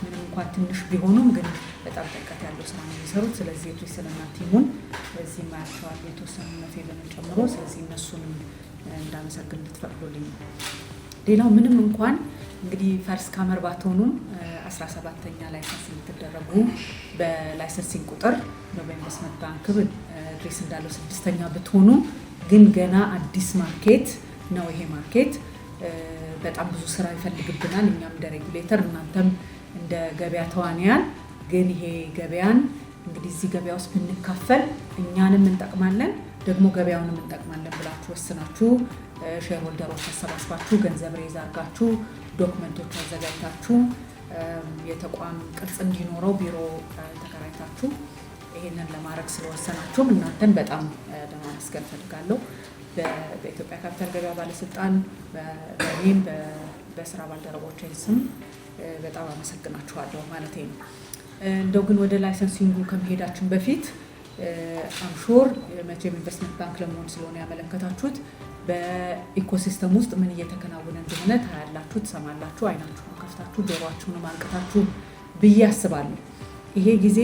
ምንም እንኳን ትንሽ ቢሆኑም ግን በጣም ጥልቀት ያለው ስራ ነው የሚሰሩት። ስለዚህ ሪሰልና ቲሙን እዚህ ማያቸዋል የተወሰኑ ፌቨን ጨምሮ ስለዚህ እነሱንም እንዳመሰግን ልትፈቅዱልኝ። ሌላው ምንም እንኳን እንግዲህ ፈርስት ካመር ባትሆኑም 17ኛ ላይሰንስ የምትደረጉ በላይሰንሲንግ ቁጥር ነው በኢንቨስትመንት ባንክ ድሬስ እንዳለው 6ኛ ብትሆኑ ግን ገና አዲስ ማርኬት ነው ይሄ ማርኬት በጣም ብዙ ስራ ይፈልግብናል። እኛም እንደ ሬጉሌተር እናንተም እንደ ገበያ ተዋንያን ግን ይሄ ገበያን እንግዲህ እዚህ ገበያ ውስጥ ብንካፈል እኛንም እንጠቅማለን ደግሞ ገበያውንም እንጠቅማለን ብላችሁ ወስናችሁ ሼር ሆልደሮች ተሰባስባችሁ ገንዘብ ሬዝ አድርጋችሁ ዶክመንቶች አዘጋጅታችሁ የተቋም ቅርጽ እንዲኖረው ቢሮ ተከራይታችሁ ይሄንን ለማድረግ ስለወሰናችሁም እናንተን በጣም ለማመስገን ፈልጋለሁ። በኢትዮጵያ ካፒታል ገበያ ባለስልጣን በእኔም በስራ ባልደረቦቼ ስም በጣም አመሰግናችኋለሁ ማለት ነው። እንደው ግን ወደ ላይሰንሲንጉ ከመሄዳችን በፊት አምሹር መቼም ኢንቨስትመንት ባንክ ለመሆን ስለሆነ ያመለከታችሁት በኢኮሲስተም ውስጥ ምን እየተከናወነ እንደሆነ ታያላችሁ፣ ትሰማላችሁ፣ አይናችሁን ከፍታችሁ ጆሮአችሁን ማንቀታችሁ ብዬ አስባለሁ። ይሄ ጊዜ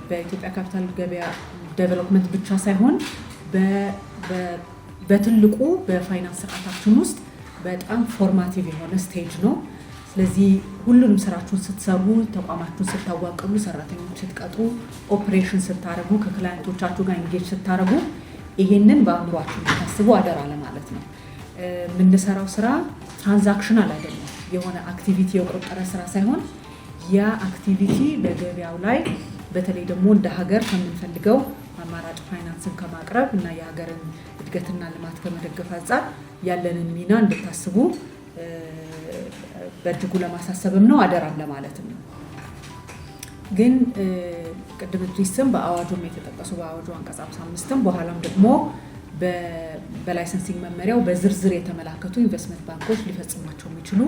በኢትዮጵያ ካፒታል ገበያ ዴቨሎፕመንት ብቻ ሳይሆን በትልቁ በፋይናንስ ስርዓታችን ውስጥ በጣም ፎርማቲቭ የሆነ ስቴጅ ነው። ስለዚህ ሁሉንም ስራችሁን ስትሰሩ፣ ተቋማችሁን ስታዋቅሩ፣ ሰራተኞች ስትቀጥሩ፣ ኦፕሬሽን ስታደርጉ፣ ከክላይንቶቻችሁ ጋር ኢንጌጅ ስታደርጉ ይሄንን በአእምሯችሁ ታስቡ አደራ ለማለት ነው። የምንሰራው ስራ ትራንዛክሽናል አይደለም፣ የሆነ አክቲቪቲ የቆጠረ ስራ ሳይሆን ያ አክቲቪቲ በገበያው ላይ በተለይ ደግሞ እንደ ሀገር ከምንፈልገው አማራጭ ፋይናንስን ከማቅረብ እና የሀገርን እድገትና ልማት ከመደገፍ አንጻር ያለንን ሚና እንድታስቡ በእጅጉ ለማሳሰብም ነው አደራም ለማለትም ነው። ግን ቅድም ድሪስም በአዋጁም የተጠቀሱ በአዋጁ አንቀጽ 55ም በኋላም ደግሞ በላይሰንሲንግ መመሪያው በዝርዝር የተመላከቱ ኢንቨስትመንት ባንኮች ሊፈጽሟቸው የሚችሉ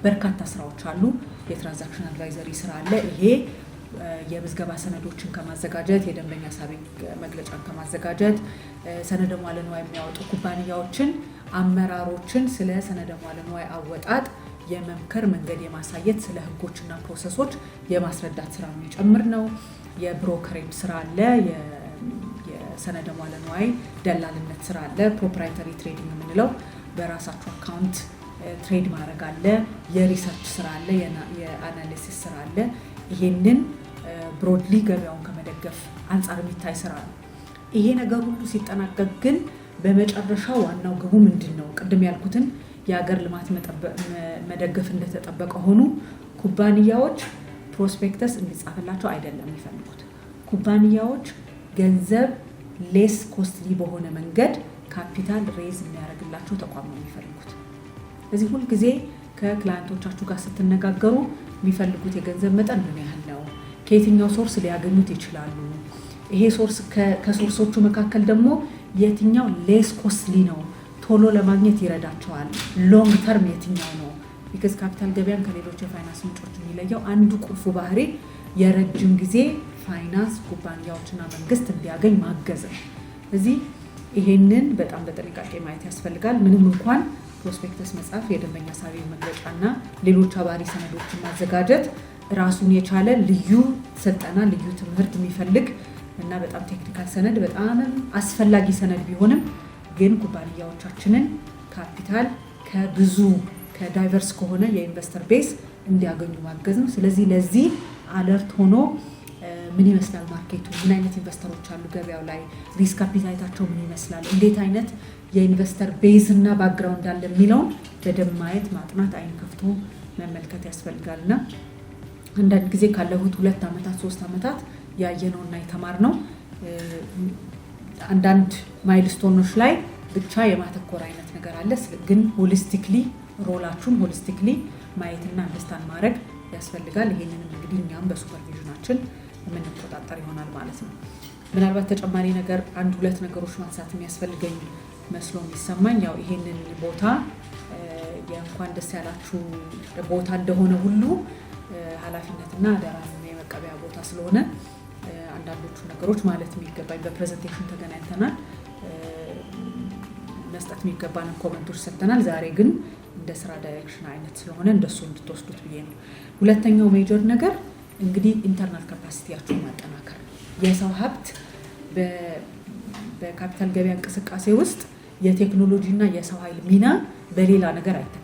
በርካታ ስራዎች አሉ። የትራንዛክሽን አድቫይዘሪ ስራ አለ። ይሄ የምዝገባ ሰነዶችን ከማዘጋጀት የደንበኛ ሳቢ መግለጫን ከማዘጋጀት ሰነደ ሙዓለ ንዋይ የሚያወጡ ኩባንያዎችን አመራሮችን ስለ ሰነደ ሙዓለ ንዋይ አወጣጥ የመምከር መንገድ የማሳየት ስለ ህጎችና ፕሮሰሶች የማስረዳት ስራ የሚጨምር ነው። የብሮከሬጅ ስራ አለ። የሰነደ ሙዓለ ንዋይ ደላልነት ስራ አለ። ፕሮፕራይተሪ ትሬዲንግ የምንለው በራሳቸው አካውንት ትሬድ ማድረግ አለ። የሪሰርች ስራ አለ። የአናሊሲስ ስራ አለ። ይሄንን ብሮድሊ ገበያውን ከመደገፍ አንጻር የሚታይ ስራ ነው። ይሄ ነገር ሁሉ ሲጠናቀቅ ግን በመጨረሻው ዋናው ግቡ ምንድን ነው? ቅድም ያልኩትን የሀገር ልማት መደገፍ እንደተጠበቀ ሆኑ ኩባንያዎች ፕሮስፔክተስ እንዲጻፍላቸው አይደለም የሚፈልጉት። ኩባንያዎች ገንዘብ ሌስ ኮስትሊ በሆነ መንገድ ካፒታል ሬዝ የሚያደርግላቸው ተቋም ነው የሚፈልጉት። ስለዚህ ሁልጊዜ ከክላይንቶቻችሁ ጋር ስትነጋገሩ የሚፈልጉት የገንዘብ መጠን ምን ያህል ነው? ከየትኛው ሶርስ ሊያገኙት ይችላሉ? ይሄ ሶርስ ከሶርሶቹ መካከል ደግሞ የትኛው ሌስ ኮስትሊ ነው? ቶሎ ለማግኘት ይረዳቸዋል? ሎንግ ተርም የትኛው ነው? ቢካዝ ካፒታል ገበያን ከሌሎች የፋይናንስ ምንጮች የሚለየው አንዱ ቁልፉ ባህሪ የረጅም ጊዜ ፋይናንስ ኩባንያዎችና መንግስት እንዲያገኝ ማገዝ ነው። እዚህ ይሄንን በጣም በጥንቃቄ ማየት ያስፈልጋል። ምንም እንኳን ፕሮስፔክተስ መጻፍ፣ የደንበኛ ሳቢ መግለጫና ሌሎች አባሪ ሰነዶችን ማዘጋጀት ራሱን የቻለ ልዩ ስልጠና፣ ልዩ ትምህርት የሚፈልግ እና በጣም ቴክኒካል ሰነድ በጣም አስፈላጊ ሰነድ ቢሆንም ግን ኩባንያዎቻችንን ካፒታል ከዳይቨርስ ከሆነ የኢንቨስተር ቤዝ እንዲያገኙ ማገዝ ነው። ስለዚህ ለዚህ አለርት ሆኖ ምን ይመስላል ማርኬቱ፣ ምን አይነት ኢንቨስተሮች አሉ ገበያው ላይ፣ ሪስክ አፒታይታቸው ምን ይመስላል፣ እንዴት አይነት የኢንቨስተር ቤዝ እና ባክግራውንድ አለ የሚለውን በደንብ ማየት፣ ማጥናት፣ አይን ከፍቶ መመልከት ያስፈልጋል። እና አንዳንድ ጊዜ ካለፉት 2 ዓመታት 3 ዓመታት ያየነውና የተማርነው አንዳንድ ማይልስቶኖች ላይ ብቻ የማተኮር አይነት ነገር አለ። ግን ሆሊስቲክሊ ሮላችሁን ሆሊስቲክሊ ማየትና አንደርስታንድ ማድረግ ያስፈልጋል። ይሄንንም እንግዲህ እኛም በሱፐርቪዥናችን የምንቆጣጠር ይሆናል ማለት ነው። ምናልባት ተጨማሪ ነገር 1-2 ነገሮች ማንሳት የሚያስፈልገኝ መስሎ የሚሰማኝ ያው ይሄንን ቦታ የእንኳን ደስ ያላችሁ ቦታ እንደሆነ ሁሉ ኃላፊነትና አደራ የመቀበያ ቦታ ስለሆነ አንዳንዶቹ ነገሮች ማለት የሚገባኝ በፕሬዘንቴሽን ተገናኝተናል፣ መስጠት የሚገባንን ኮመንቶች ሰጥተናል። ዛሬ ግን እንደ ስራ ዳይሬክሽን አይነት ስለሆነ እንደሱ እንድትወስዱት ብዬ ነው። ሁለተኛው ሜጀር ነገር እንግዲህ ኢንተርናል ካፓሲቲያችሁን ማጠናከር። የሰው ሀብት በካፒታል ገበያ እንቅስቃሴ ውስጥ የቴክኖሎጂና የሰው ኃይል ሚና በሌላ ነገር አይተካም።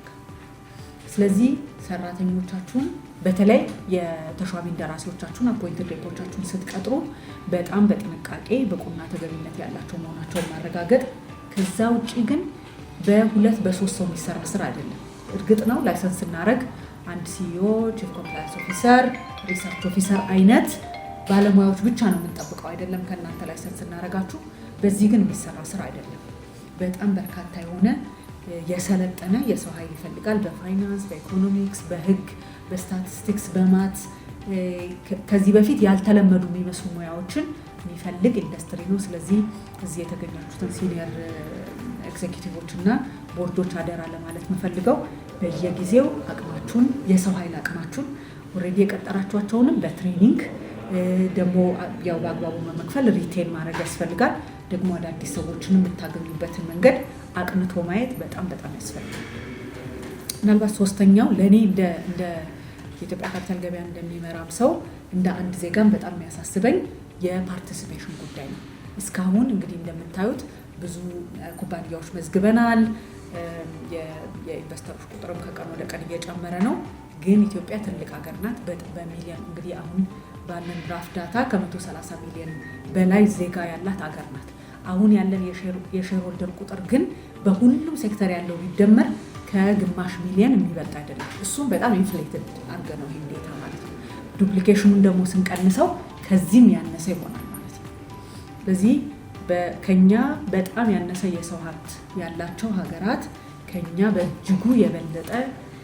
ስለዚህ ሰራተኞቻችሁን በተለይ የተሿሚ እንደራሴዎቻችሁን አፖይንትድ ሬፖቻችሁን ስትቀጥሩ በጣም በጥንቃቄ ብቁና ተገቢነት ያላቸው መሆናቸውን ማረጋገጥ። ከዛ ውጪ ግን በሁለት በሶስት ሰው የሚሰራ ስራ አይደለም። እርግጥ ነው ላይሰንስ ስናደርግ አንድ ሲኢኦ፣ ቺፍ ኮምፕላያንስ ኦፊሰር፣ ሪሰርች ኦፊሰር አይነት ባለሙያዎች ብቻ ነው የምንጠብቀው አይደለም ከእናንተ ላይሰንስ ስናደርጋችሁ። በዚህ ግን የሚሰራ ስራ አይደለም። በጣም በርካታ የሆነ የሰለጠነ የሰው ኃይል ይፈልጋል። በፋይናንስ፣ በኢኮኖሚክስ፣ በህግ፣ በስታቲስቲክስ፣ በማት ከዚህ በፊት ያልተለመዱ የሚመስሉ ሙያዎችን የሚፈልግ ኢንዱስትሪ ነው። ስለዚህ እዚህ የተገኛችሁትን ሲኒየር ኤግዜኪቲቮች እና ቦርዶች አደራ ለማለት የምፈልገው በየጊዜው አቅማችሁን የሰው ኃይል አቅማችሁን ኦልሬዲ የቀጠራችኋቸውንም በትሬኒንግ ደግሞ ያው በአግባቡ መክፈል ሪቴን ማድረግ ያስፈልጋል። ደግሞ አዳዲስ ሰዎችን የምታገኙበትን መንገድ አቅንቶ ማየት በጣም በጣም ያስፈልጋል። ምናልባት ሶስተኛው ለእኔ እንደ የኢትዮጵያ ካፒታል ገበያ እንደሚመራም ሰው እንደ አንድ ዜጋም በጣም የሚያሳስበኝ የፓርቲሲፔሽን ጉዳይ ነው። እስካሁን እንግዲህ እንደምታዩት ብዙ ኩባንያዎች መዝግበናል። የኢንቨስተሮች ቁጥርም ከቀን ወደ ቀን እየጨመረ ነው። ግን ኢትዮጵያ ትልቅ ሀገር ናት። በሚሊዮን እንግዲህ አሁን ባለን ድራፍት ዳታ ከ130 ሚሊዮን በላይ ዜጋ ያላት ሀገር ናት። አሁን ያለን የሼር ሆልደር ቁጥር ግን በሁሉም ሴክተር ያለው ቢደመር ከግማሽ ሚሊዮን የሚበልጥ አይደለም። እሱም በጣም ኢንፍሌትድ አድርገ ነው ይሄን ዴታ ማለት ነው። ዱፕሊኬሽኑን ደግሞ ስንቀንሰው ከዚህም ያነሰ ይሆናል ማለት ነው። ስለዚህ ከኛ በጣም ያነሰ የሰው ሀብት ያላቸው ሀገራት ከኛ በእጅጉ የበለጠ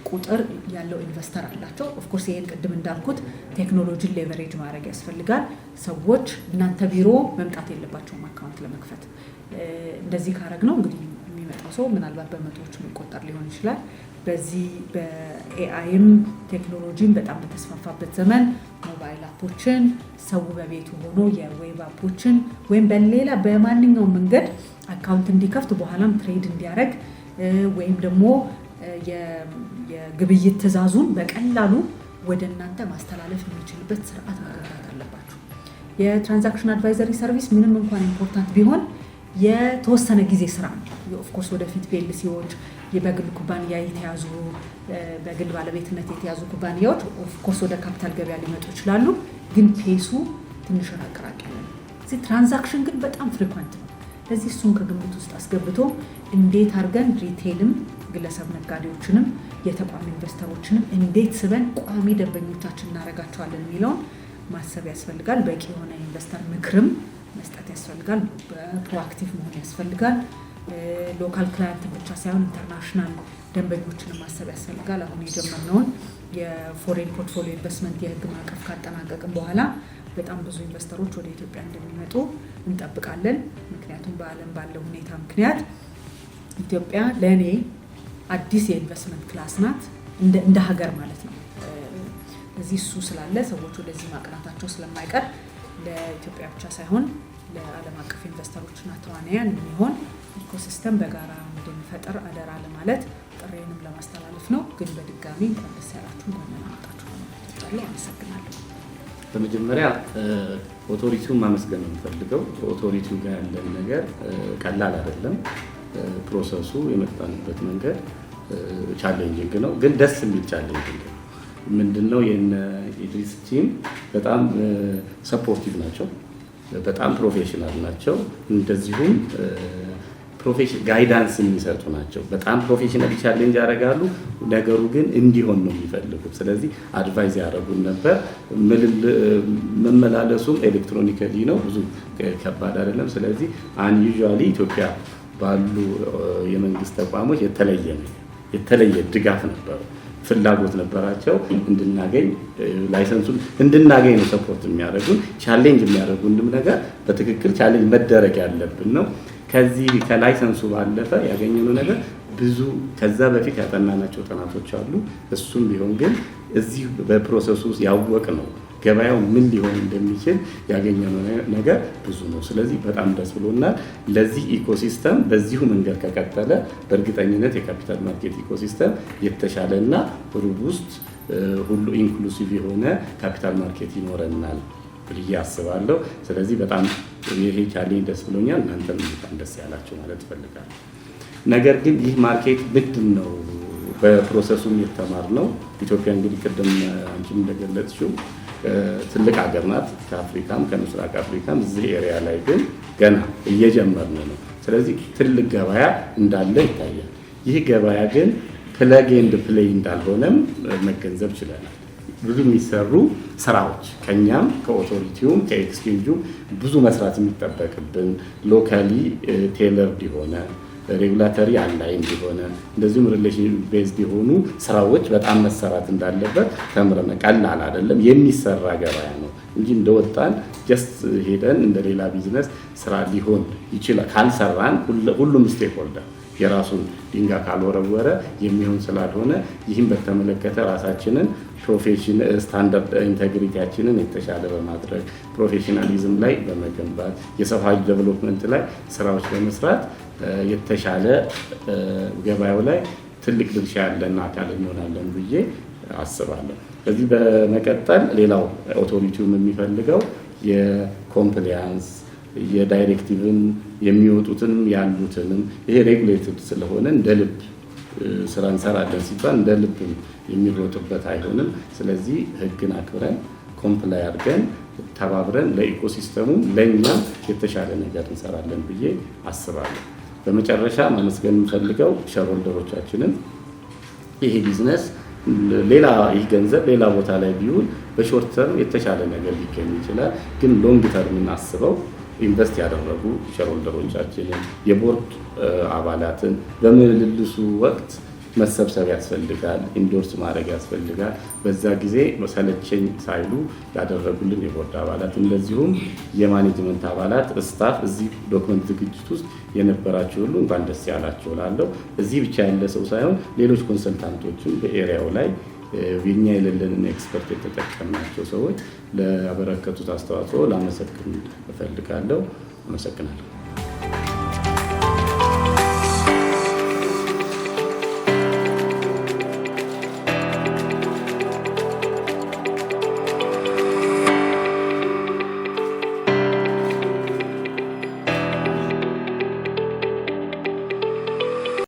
ቁጥር ያለው ኢንቨስተር አላቸው። ኦፍኮርስ ይሄን ቅድም እንዳልኩት ቴክኖሎጂን ሌቨሬጅ ማድረግ ያስፈልጋል። ሰዎች እናንተ ቢሮ መምጣት የለባቸውም አካውንት ለመክፈት። እንደዚህ ካረግ ነው እንግዲህ የሚመጣው ሰው ምናልባት በመቶዎች የሚቆጠር ሊሆን ይችላል። በዚህ በኤአይም ቴክኖሎጂም በጣም በተስፋፋበት ዘመን ሞባይል አፖችን ሰው በቤቱ ሆኖ የዌብ አፖችን ወይም በሌላ በማንኛውም መንገድ አካውንት እንዲከፍት በኋላም ትሬድ እንዲያደርግ ወይም ደግሞ የግብይት ትዕዛዙን በቀላሉ ወደ እናንተ ማስተላለፍ የሚችልበት ስርዓት መገንባት አለባችሁ። የትራንዛክሽን አድቫይዘሪ ሰርቪስ ምንም እንኳን ኢምፖርታንት ቢሆን የተወሰነ ጊዜ ስራ ነው። ኦፍኮርስ ወደፊት ፒኤልሲዎች በግል ኩባንያ የተያዙ በግል ባለቤትነት የተያዙ ኩባንያዎች ኦፍኮርስ ወደ ካፒታል ገበያ ሊመጡ ይችላሉ። ግን ፔሱ ትንሽ ራቅራቅ ያለ ነው። እዚህ ትራንዛክሽን ግን በጣም ፍሪኳንት ነው። ለዚህ እሱን ከግምት ውስጥ አስገብቶ እንዴት አድርገን ሪቴልም ግለሰብ ነጋዴዎችንም የተቋም ኢንቨስተሮችንም እንዴት ስበን ቋሚ ደንበኞቻችን እናደርጋቸዋለን የሚለውን ማሰብ ያስፈልጋል። በቂ የሆነ ኢንቨስተር ምክርም መስጠት ያስፈልጋል። ፕሮአክቲቭ መሆን ያስፈልጋል። ሎካል ክላይንት ብቻ ሳይሆን ኢንተርናሽናል ደንበኞችን ማሰብ ያስፈልጋል። አሁን የጀመርነውን የፎሬን ፖርትፎሊዮ ኢንቨስትመንት የህግ ማዕቀፍ ካጠናቀቅን በኋላ በጣም ብዙ ኢንቨስተሮች ወደ ኢትዮጵያ እንደሚመጡ እንጠብቃለን። ምክንያቱም በዓለም ባለው ሁኔታ ምክንያት ኢትዮጵያ ለእኔ አዲስ የኢንቨስትመንት ክላስ ናት እንደ ሀገር ማለት ነው። እዚህ እሱ ስላለ ሰዎች ወደዚህ ማቅናታቸው ስለማይቀር ለኢትዮጵያ ብቻ ሳይሆን ለዓለም አቀፍ ኢንቨስተሮችና ተዋናያን የሚሆን ኢኮሲስተም በጋራ እንድንፈጥር አደራ ለማለት ጥሬንም ለማስተላለፍ ነው። ግን በድጋሚ እንኳን ደስ ያላችሁ እንኳን አመጣችሁ ማለት አመሰግናለሁ። በመጀመሪያ ኦቶሪቲውን ማመስገን ነው የምፈልገው። ኦቶሪቲው ጋር ያለን ነገር ቀላል አይደለም። ፕሮሰሱ የመጣንበት መንገድ ቻሌንጂንግ ነው፣ ግን ደስ የሚል ቻሌንጂንግ ነው። ምንድነው የኢድሪስ ቲም በጣም ሰፖርቲቭ ናቸው፣ በጣም ፕሮፌሽናል ናቸው። እንደዚሁም ጋይዳንስ የሚሰጡ ናቸው። በጣም ፕሮፌሽናል ቻሌንጅ ያደርጋሉ። ነገሩ ግን እንዲሆን ነው የሚፈልጉት። ስለዚህ አድቫይዝ ያደረጉን ነበር። መመላለሱም ኤሌክትሮኒካሊ ነው፣ ብዙ ከባድ አይደለም። ስለዚህ አንዩዥዋሊ ኢትዮጵያ ባሉ የመንግስት ተቋሞች የተለየ ድጋፍ ነበረ፣ ፍላጎት ነበራቸው። እንድናገኝ ላይሰንሱን እንድናገኝ ነው ሰፖርት የሚያደርጉን። ቻሌንጅ የሚያደርጉንም ነገር በትክክል ቻሌንጅ መደረግ ያለብን ነው። ከዚህ ከላይሰንሱ ባለፈ ያገኘነው ነገር ብዙ ከዛ በፊት ያጠናናቸው ጥናቶች አሉ። እሱም ቢሆን ግን እዚህ በፕሮሰሱ ውስጥ ያወቅ ነው ገበያው ምን ሊሆን እንደሚችል ያገኘነው ነገር ብዙ ነው። ስለዚህ በጣም ደስ ብሎናል። ለዚህ ኢኮሲስተም በዚሁ መንገድ ከቀጠለ በእርግጠኝነት የካፒታል ማርኬት ኢኮሲስተም የተሻለና ሮቡስት ሁሉ ኢንክሉሲቭ የሆነ ካፒታል ማርኬት ይኖረናል ብዬ አስባለሁ። ስለዚህ በጣም ይሄ ቻሌንጅ ደስ ብሎኛል። እናንተም በጣም ደስ ያላችሁ ማለት እፈልጋለሁ። ነገር ግን ይህ ማርኬት ምንድን ነው? በፕሮሰሱም የተማርነው ኢትዮጵያ እንግዲህ ቅድም አንቺም እንደገለጽሽው ትልቅ ሀገር ናት። ከአፍሪካም ከምስራቅ አፍሪካም እዚህ ኤሪያ ላይ ግን ገና እየጀመርን ነው። ስለዚህ ትልቅ ገበያ እንዳለ ይታያል። ይህ ገበያ ግን ፕለግ ኤንድ ፕሌይ እንዳልሆነም መገንዘብ ችለናል። ብዙ የሚሰሩ ስራዎች ከኛም ከኦቶሪቲውም ከኤክስቼንጁም ብዙ መስራት የሚጠበቅብን ሎካሊ ቴለርድ የሆነ ሬጉላተሪ አላይን የሆነ እንደዚሁም ሪሌሽን ቤዝድ የሆኑ ስራዎች በጣም መሰራት እንዳለበት ተምረን ቀላል አይደለም፣ የሚሰራ ገበያ ነው እንጂ እንደወጣን ጀስት ሄደን እንደሌላ ቢዝነስ ስራ ሊሆን ይችላል። ካልሰራን ሁሉም ስቴክሆልደር የራሱን ድንጋይ ካልወረወረ የሚሆን ስላልሆነ ይህም በተመለከተ ራሳችንን ፕሮፌሽን ስታንዳርድ ኢንቴግሪቲያችንን የተሻለ በማድረግ ፕሮፌሽናሊዝም ላይ በመገንባት የሰው ኃይል ዴቨሎፕመንት ላይ ስራዎች በመስራት የተሻለ ገበያው ላይ ትልቅ ድርሻ ያለን አካል እንሆናለን ብዬ አስባለሁ። ከዚህ በመቀጠል ሌላው ኦቶሪቲውም የሚፈልገው የኮምፕሊያንስ የዳይሬክቲቭን የሚወጡትን ያሉትንም ይሄ ሬጉሌትድ ስለሆነ እንደ ልብ ስራ እንሰራለን ሲባል እንደ ልብ የሚሮጥበት አይሆንም። ስለዚህ ህግን አክብረን ኮምፕላይ አድርገን ተባብረን ለኢኮሲስተሙም ለእኛም የተሻለ ነገር እንሰራለን ብዬ አስባለሁ። በመጨረሻ ማመስገን የምፈልገው ሼርሆልደሮቻችንን ይሄ ቢዝነስ ይህ ገንዘብ ሌላ ቦታ ላይ ቢውል በሾርት ተርም የተሻለ ነገር ሊገኝ ይችላል። ግን ሎንግ ተርምን አስበው ኢንቨስት ያደረጉ ሼርሆልደሮቻችንን የቦርድ አባላትን በምልልሱ ወቅት መሰብሰብ ያስፈልጋል፣ ኢንዶርስ ማድረግ ያስፈልጋል። በዛ ጊዜ ሰለቸኝ ሳይሉ ያደረጉልን የቦርድ አባላት እንደዚሁም የማኔጅመንት አባላት ስታፍ እዚህ ዶክመንት ዝግጅት ውስጥ የነበራችሁ ሁሉ እንኳን ደስ ያላችሁ እላለሁ። እዚህ ብቻ ያለ ሰው ሳይሆን ሌሎች ኮንሰልታንቶችም በኤሪያው ላይ የኛ የሌለንን ኤክስፐርት የተጠቀምናቸው ሰዎች ለአበረከቱት አስተዋጽኦ ላመሰግን እፈልጋለሁ። አመሰግናለሁ።